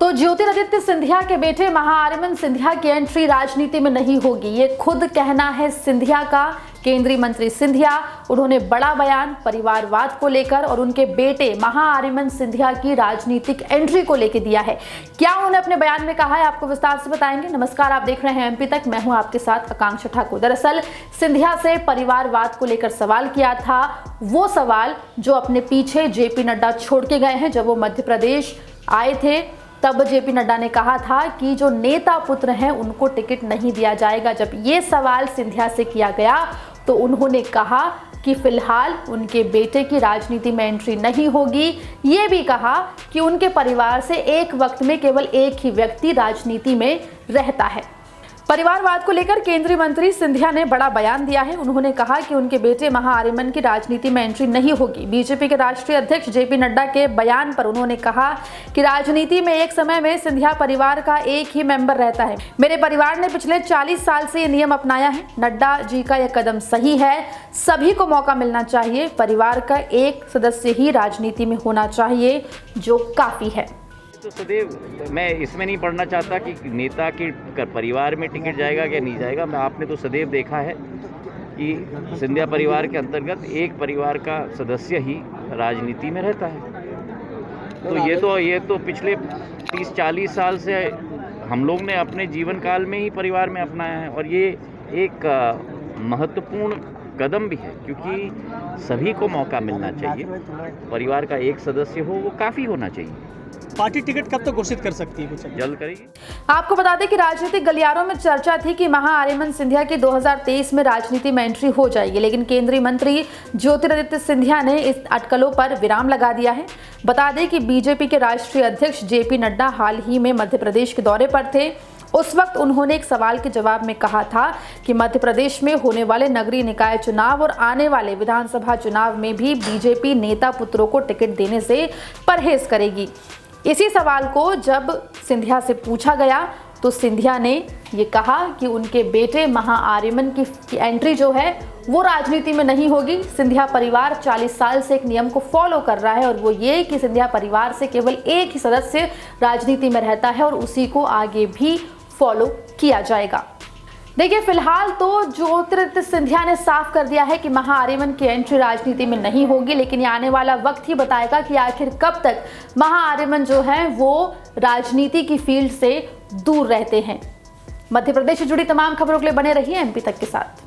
तो ज्योतिरादित्य सिंधिया के बेटे महाआर्यमन सिंधिया की एंट्री राजनीति में नहीं होगी, ये खुद कहना है सिंधिया का। केंद्रीय मंत्री सिंधिया, उन्होंने बड़ा बयान परिवारवाद को लेकर और उनके बेटे महाआर्यमन सिंधिया की राजनीतिक एंट्री को लेकर दिया है। क्या उन्होंने अपने बयान में कहा है, आपको विस्तार से बताएंगे। नमस्कार, आप देख रहे हैं एमपी तक, मैं हूं आपके साथ आकांक्षा ठाकुर। दरअसल सिंधिया से परिवारवाद को लेकर सवाल किया था, वो सवाल जो अपने पीछे जेपी नड्डा छोड़ के गए हैं। जब वो मध्य प्रदेश आए थे तब जेपी नड्डा ने कहा था कि जो नेता पुत्र हैं उनको टिकट नहीं दिया जाएगा। जब ये सवाल सिंधिया से किया गया तो उन्होंने कहा कि फिलहाल उनके बेटे की राजनीति में एंट्री नहीं होगी। ये भी कहा कि उनके परिवार से एक वक्त में केवल एक ही व्यक्ति राजनीति में रहता है। परिवारवाद को लेकर केंद्रीय मंत्री सिंधिया ने बड़ा बयान दिया है। उन्होंने कहा कि उनके बेटे महाआर्यमन की राजनीति में एंट्री नहीं होगी। बीजेपी के राष्ट्रीय अध्यक्ष जेपी नड्डा के बयान पर उन्होंने कहा कि राजनीति में एक समय में सिंधिया परिवार का एक ही मेंबर रहता है। मेरे परिवार ने पिछले 40 साल से ये नियम अपनाया है। नड्डा जी का यह कदम सही है, सभी को मौका मिलना चाहिए। परिवार का एक सदस्य ही राजनीति में होना चाहिए, जो काफी है। तो सदैव मैं इसमें नहीं पढ़ना चाहता कि नेता के परिवार में टिकट जाएगा या नहीं जाएगा। आपने तो सदैव देखा है कि सिंधिया परिवार के अंतर्गत एक परिवार का सदस्य ही राजनीति में रहता है। तो ये तो पिछले 30-40 साल से हम लोग ने अपने जीवन काल में ही परिवार में अपनाया है, और ये एक महत्वपूर्ण कदम भी है, क्योंकि सभी को मौका मिलना चाहिए। परिवार का एक सदस्य हो, वो काफ़ी होना चाहिए। पार्टी टिकट कब तक घोषित कर सकती है, कुछ जल्द करेगी। आपको बता दें कि राजनीतिक गलियारों में चर्चा थी कि महाआर्यमन सिंधिया की 2023 में राजनीति में एंट्री हो जाएगी, लेकिन केंद्रीय मंत्री ज्योतिरादित्य सिंधिया ने इस अटकलों पर विराम लगा दिया है। बता दें कि बीजेपी के राष्ट्रीय अध्यक्ष जेपी नड्डा हाल ही में मध्य प्रदेश के दौरे पर थे। उस वक्त उन्होंने एक सवाल के जवाब में कहा था कि मध्य प्रदेश में होने वाले नगरीय निकाय चुनाव और आने वाले विधानसभा चुनाव में भी बीजेपी नेता पुत्रों को टिकट देने से परहेज करेगी। इसी सवाल को जब सिंधिया से पूछा गया तो सिंधिया ने ये कहा कि उनके बेटे महाआर्यमन की एंट्री जो है वो राजनीति में नहीं होगी। सिंधिया परिवार 40 साल से एक नियम को फॉलो कर रहा है, और वो ये कि सिंधिया परिवार से केवल एक ही सदस्य राजनीति में रहता है और उसी को आगे भी फॉलो किया जाएगा। देखिए, फिलहाल तो ज्योतिरादित्य सिंधिया ने साफ कर दिया है कि महाआर्यमन की एंट्री राजनीति में नहीं होगी, लेकिन ये आने वाला वक्त ही बताएगा कि आखिर कब तक महाआर्यमन जो है वो राजनीति की फील्ड से दूर रहते हैं। मध्य प्रदेश से जुड़ी तमाम खबरों के लिए बने रहिए एमपी तक के साथ।